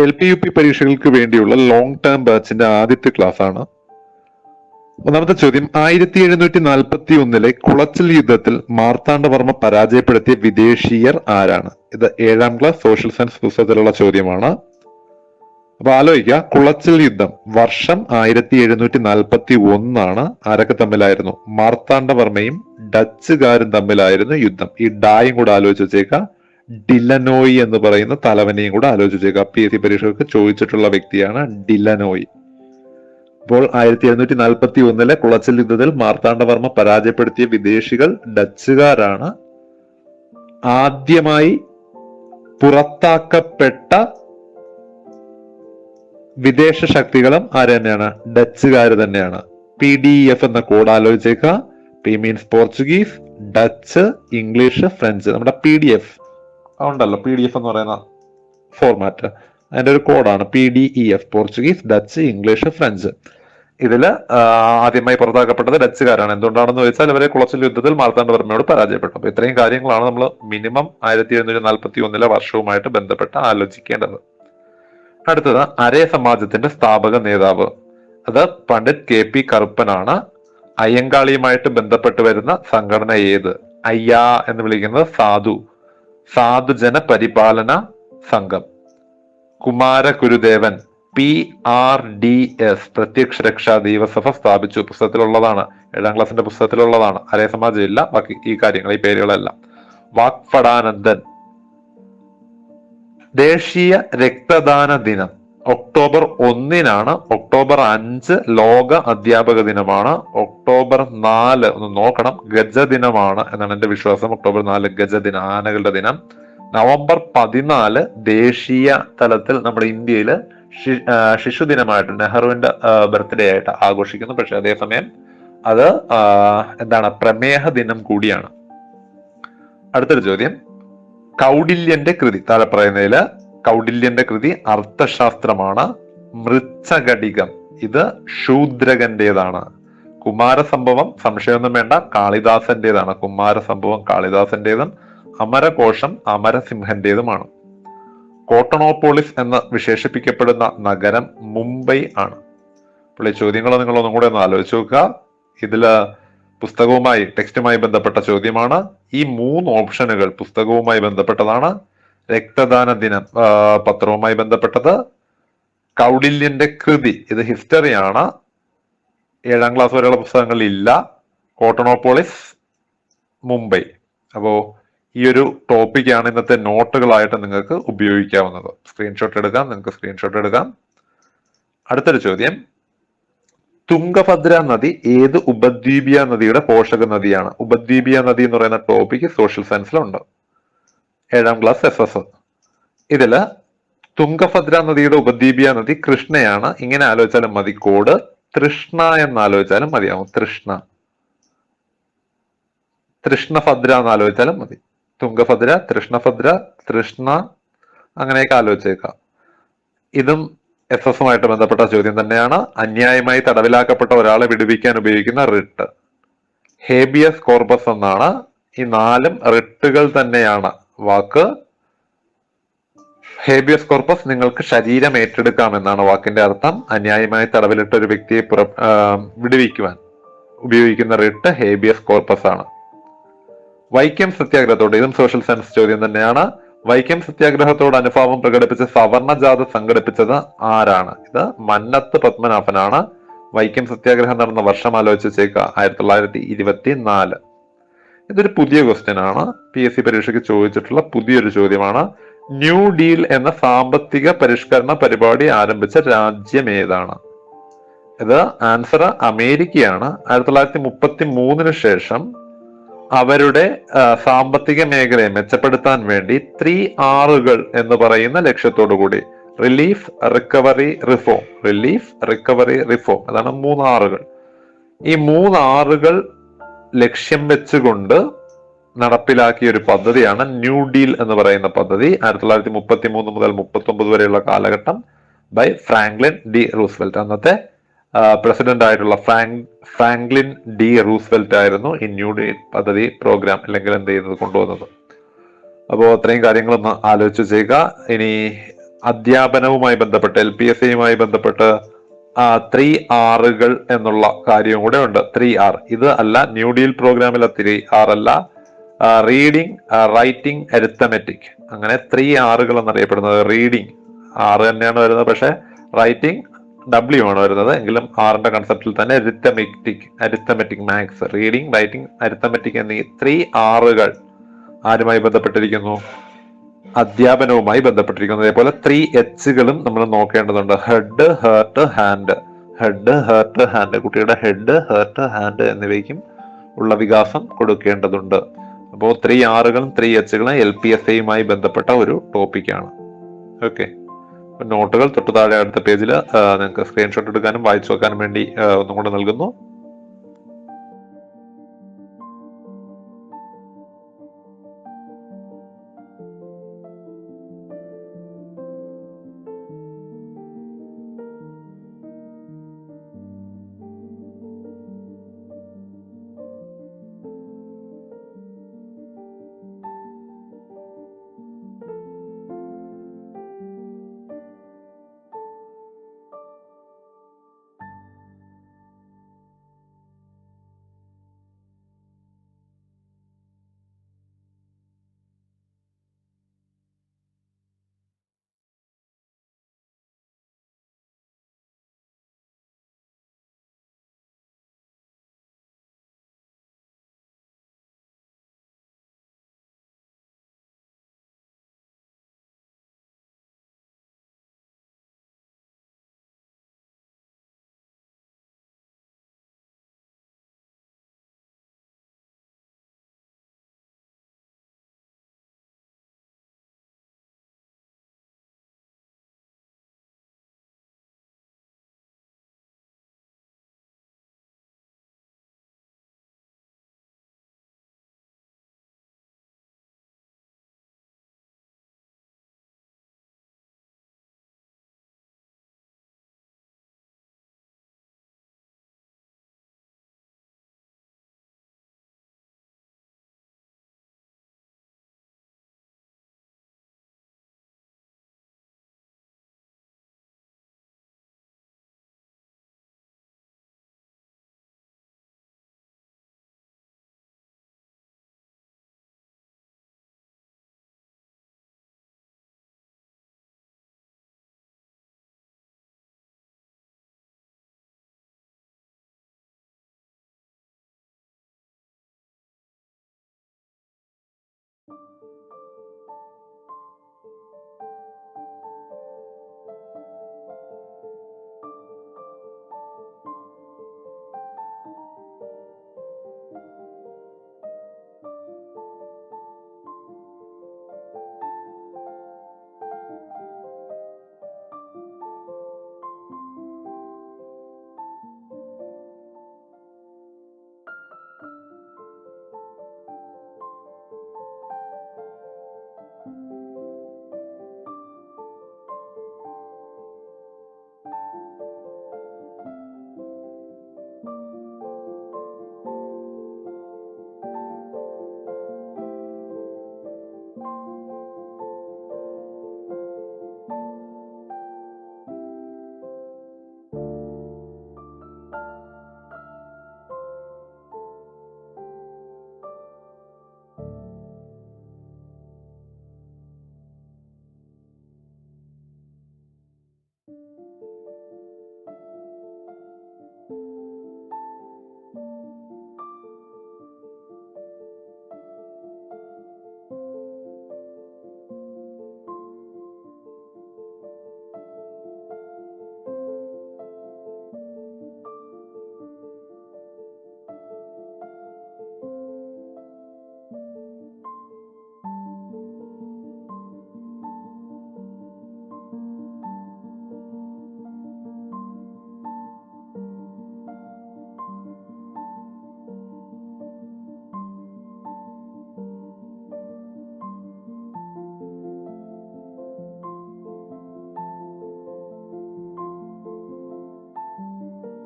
LP UP പരീക്ഷകൾക്ക് വേണ്ടിയുള്ള long term ബാച്ചിന്റെ ആദ്യത്തെ ക്ലാസ് ആണ്. ഒന്നാമത്തെ ചോദ്യം, 1741 കുളച്ചൽ യുദ്ധത്തിൽ മാർത്താണ്ഡവർമ്മ പരാജയപ്പെടുത്തിയ വിദേശീയർ ആരാണ്? ഇത് 7ാം ക്ലാസ് സോഷ്യൽ സയൻസ് പുസ്തകത്തിലുള്ള ചോദ്യമാണ്. അപ്പൊ ആലോചിക്കുക, കുളച്ചൽ യുദ്ധം വർഷം 1741 ആരൊക്കെ തമ്മിലായിരുന്നു? മാർത്താണ്ഡവർമ്മയും ഡച്ചുകാരും തമ്മിലായിരുന്നു യുദ്ധം. ഈ ഡായും കൂടെ ആലോചിച്ച് വെച്ചേക്കുക. ഡിലനോയി എന്ന് പറയുന്ന തലവനെയും കൂടെ ആലോചിച്ച് വെച്ചേക്കുക. PSC പരീക്ഷകൾക്ക് ചോദിച്ചിട്ടുള്ള വ്യക്തിയാണ് ഡിലനോയി. അപ്പോൾ 1741 കുളച്ചൽ യുദ്ധത്തിൽ മാർത്താണ്ഡവർമ്മ പരാജയപ്പെടുത്തിയ വിദേശികൾ ഡച്ചുകാരാണ്. ആദ്യമായി പുറത്താക്കപ്പെട്ട വിദേശ ശക്തികളും ആര് തന്നെയാണ്? ഡച്ചുകാർ തന്നെയാണ്. PDF എന്ന കോഡ് ആലോചിച്ചേക്കുക. P means Portuguese, Dutch, English, French. നമ്മുടെ PDF ഉണ്ടല്ലോ, PDF എന്ന് പറയുന്ന ഫോർമാറ്റ്, അതിന്റെ ഒരു കോഡാണ് PDEF. Portuguese, Dutch, English, French. ഇതില് ആദ്യമായി പുറത്താക്കപ്പെട്ടത് ഡച്ചുകാരാണ്. എന്തുകൊണ്ടാണെന്ന് ചോദിച്ചാൽ ഇവരെ കുളച്ചൽ യുദ്ധത്തിൽ മാർത്താണ്ഡവർമ്മയോട് പരാജയപ്പെട്ടു. അപ്പൊ ഇത്രയും കാര്യങ്ങളാണ് നമ്മൾ മിനിമം 1741 വർഷവുമായിട്ട് ബന്ധപ്പെട്ട് ആലോചിക്കേണ്ടത്. അടുത്തത്, അരേ സമാജത്തിന്റെ സ്ഥാപക നേതാവ്. അത് പണ്ഡിറ്റ് KP കറുപ്പനാണ്. അയ്യങ്കാളിയുമായിട്ട് ബന്ധപ്പെട്ട് വരുന്ന സംഘടന ഏത്? അയ്യ എന്ന് വിളിക്കുന്നത് സാധുജന പരിപാലന സംഘം. കുമാരഗുരുദേവൻ PRDS പ്രത്യക്ഷ രക്ഷാ ദൈവസഭ സ്ഥാപിച്ചു. പുസ്തകത്തിലുള്ളതാണ്, 7ാം ക്ലാസിന്റെ പുസ്തകത്തിലുള്ളതാണ്. അരേ സമാജം ഇല്ല, ബാക്കി ഈ കാര്യങ്ങൾ, ഈ പേരുകളെല്ലാം. വാക്പടാനന്ദൻ. ദേശീയ രക്തദാന ദിനം ഒക്ടോബർ 1 ഒക്ടോബർ 5 ലോക അധ്യാപക ദിനമാണ്. ഒക്ടോബർ 4 ഒന്ന് നോക്കണം, ഗജദിനമാണ് എന്നാണ് എന്റെ വിശ്വാസം. ഒക്ടോബർ 4 ഗജദിനം, ആനകളുടെ ദിനം. നവംബർ 14 ദേശീയ തലത്തിൽ നമ്മുടെ ഇന്ത്യയിൽ ശിശുദിനമായിട്ട്, നെഹ്റുവിന്റെ ബർത്ത്ഡേ ആയിട്ട് ആഘോഷിക്കുന്നു. പക്ഷെ അതേസമയം അത് എന്താണ്, പ്രമേഹ ദിനം കൂടിയാണ്. അടുത്തൊരു ചോദ്യം, കൗടില്യന്റെ കൃതി. താഴെ പറയുന്നതില് കൗടില്യന്റെ കൃതി അർത്ഥശാസ്ത്രമാണ്. മൃച്ഛകടികം ഇത് ശൂദ്രകന്റേതാണ്. കുമാരസംഭവം സംശയമൊന്നും വേണ്ട, കാളിദാസന്റേതാണ്. കുമാരസംഭവം കാളിദാസന്റേതും അമരകോശം അമരസിംഹന്റേതുമാണ്. കോട്ടണോപോളിസ് എന്ന് വിശേഷിപ്പിക്കപ്പെടുന്ന നഗരം മുംബൈ ആണ്. അപ്പോൾ ഈ ചോദ്യങ്ങൾ നിങ്ങൾ ഒന്നും കൂടെ ഒന്ന് ആലോചിച്ച് നോക്കുക. ഇതില് പുസ്തകവുമായി, ടെക്സ്റ്റുമായി ബന്ധപ്പെട്ട ചോദ്യമാണ്. ഈ 3 ഓപ്ഷനുകൾ പുസ്തകവുമായി ബന്ധപ്പെട്ടതാണ്. രക്തദാന ദിനം പത്രവുമായി ബന്ധപ്പെട്ടത്. കൗടില്യന്റെ കൃതി ഇത് ഹിസ്റ്ററിയാണ്, 7ാം ക്ലാസ് വരെയുള്ള പുസ്തകങ്ങളിൽ ഇല്ല. കോട്ടണോപോളിസ് മുംബൈ. അപ്പോ ഈ ഒരു ടോപ്പിക്കാണ് ഇന്നത്തെ നോട്ടുകളായിട്ട് നിങ്ങൾക്ക് ഉപയോഗിക്കാവുന്നത്. സ്ക്രീൻഷോട്ട് എടുക്കാം, നിങ്ങൾക്ക് സ്ക്രീൻഷോട്ട് എടുക്കാം. അടുത്തൊരു ചോദ്യം, തുംഗഭദ്ര നദി ഏത് ഉപദ്വീപീയ നദിയുടെ പോഷക നദിയാണ്? ഉപദ്വീപീയ നദി എന്ന് പറയുന്ന ടോപ്പിക് സോഷ്യൽ സയൻസിലുണ്ട്, 7ാം ക്ലാസ് SS. ഇതില് തുംഗഭദ്ര നദിയുടെ ഉപദ്വീപീയ നദി കൃഷ്ണയാണ്. ഇങ്ങനെ ആലോചിച്ചാലും മതി, കോഡ് തൃഷ്ണ എന്ന് ആലോചിച്ചാലും മതിയാവും. തൃഷ്ണഭദ്ര എന്ന് ആലോചിച്ചാലും മതി. തുംഗഭദ്ര, തൃഷ്ണഭദ്ര, തൃഷ്ണ, അങ്ങനെയൊക്കെ ആലോചിച്ചേക്കാം. ഇതും SS-ഉമായിട്ട് ബന്ധപ്പെട്ട ചോദ്യം തന്നെയാണ്. അന്യായമായി തടവിലാക്കപ്പെട്ട ഒരാളെ വിടുവിക്കാൻ ഉപയോഗിക്കുന്ന റിട്ട് ഹേബിയസ് കോർപ്പസ് എന്നാണ്. ഈ 4 റിട്ടുകൾ തന്നെയാണ് വാക്ക്. ഹേബിയസ് കോർപ്പസ്, നിങ്ങൾക്ക് ശരീരം ഏറ്റെടുക്കാം എന്നാണ് വാക്കിന്റെ അർത്ഥം. അന്യായമായി തടവിലിട്ട ഒരു വ്യക്തിയെ വിടുവിക്കുവാൻ ഉപയോഗിക്കുന്ന റിട്ട് ഹേബിയസ് കോർപ്പസ് ആണ്. വൈക്കം സത്യാഗ്രഹത്തോട്, ഇതും സോഷ്യൽ സയൻസ് ചോദ്യം തന്നെയാണ്. വൈക്കം സത്യാഗ്രഹത്തോട് അനുഭാവം പ്രകടിപ്പിച്ച് സവർണജാഥ സംഘടിപ്പിച്ചത് ആരാണ്? ഇത് മന്നത്ത് പത്മനാഭനാണ്. വൈക്കം സത്യാഗ്രഹം നടന്ന വർഷം ആലോചിച്ച് വെച്ചേക്കുക, 1924. ഇതൊരു പുതിയ ക്വസ്റ്റ്യൻ ആണ്, PSC പരീക്ഷയ്ക്ക് ചോദിച്ചിട്ടുള്ള പുതിയൊരു ചോദ്യമാണ്. ന്യൂ ഡീൽ എന്ന സാമ്പത്തിക പരിഷ്കരണ പരിപാടി ആരംഭിച്ച രാജ്യം ഏതാണ്? ഇത് ആൻസർ അമേരിക്കയാണ്. 1933 ശേഷം അവരുടെ സാമ്പത്തിക മേഖലയെ മെച്ചപ്പെടുത്താൻ വേണ്ടി 3 R'കൾ എന്ന് പറയുന്ന ലക്ഷ്യത്തോടു കൂടി, റിലീഫ്, റിക്കവറി, റിഫോം, അതാണ് 3 R'കൾ. ഈ 3 R'കൾ ലക്ഷ്യം വെച്ചുകൊണ്ട് നടപ്പിലാക്കിയ ഒരു പദ്ധതിയാണ് ന്യൂ ഡീൽ എന്ന് പറയുന്ന പദ്ധതി. 1933 മുതൽ 1939 വരെയുള്ള കാലഘട്ടം ബൈ ഫ്രാങ്ക്ലിൻ ഡി റൂസ്വെൽറ്റ്. അന്നത്തെ പ്രസിഡന്റ് ആയിട്ടുള്ള ഫ്രാങ്ക്ലിൻ ഡി റൂസ്വെൽറ്റ് ആയിരുന്നു ഈ ന്യൂ ഡീൽ പദ്ധതി പ്രോഗ്രാം അല്ലെങ്കിൽ എന്ത് ചെയ്യുന്നത്, കൊണ്ടുവന്നത്. അപ്പോൾ അത്രയും കാര്യങ്ങളൊന്ന് ആലോചിച്ച് ചെയ്യുക. ഇനി അധ്യാപനവുമായി ബന്ധപ്പെട്ട് LPSAയുമായി ബന്ധപ്പെട്ട് 3R എന്നുള്ള കാര്യവും കൂടെ ഉണ്ട്. 3R ഇത് അല്ല, ന്യൂ ഡീൽ പ്രോഗ്രാമിലെ 3R അല്ല, റീഡിങ്, റൈറ്റിംഗ്, അരിത്തമെറ്റിക്, അങ്ങനെ 3R എന്നറിയപ്പെടുന്നത്. റീഡിങ് R തന്നെയാണ് വരുന്നത്, പക്ഷെ റൈറ്റിംഗ് W ആണ് വരുന്നത്. എങ്കിലും ആറിന്റെ കൺസെപ്റ്റിൽ തന്നെ arithmetic maths, reading, writing, arithmetic എന്നീ 3R ആരുമായി ബന്ധപ്പെട്ടിരിക്കുന്നു? അധ്യാപനവുമായി ബന്ധപ്പെട്ടിരിക്കുന്നു. അതേപോലെ 3H നമ്മൾ നോക്കേണ്ടതുണ്ട്. Head, heart, hand. Head, heart, hand. കുട്ടിയുടെ ഹെഡ്, ഹേർട്ട്, ഹാൻഡ് എന്നിവയ്ക്കും ഉള്ള വികാസം കൊടുക്കേണ്ടതുണ്ട്. അപ്പോൾ 3R 3H LPSAയുമായി ബന്ധപ്പെട്ട ഒരു ടോപ്പിക്കാണ്. ഓക്കെ, നോട്ടുകൾ തൊട്ടു താഴെ അടുത്ത പേജിൽ നിങ്ങൾക്ക് സ്ക്രീൻഷോട്ട് എടുക്കാനും വായിച്ചു വെക്കാനും വേണ്ടി ഒന്നും കൂടെ നൽകുന്നു.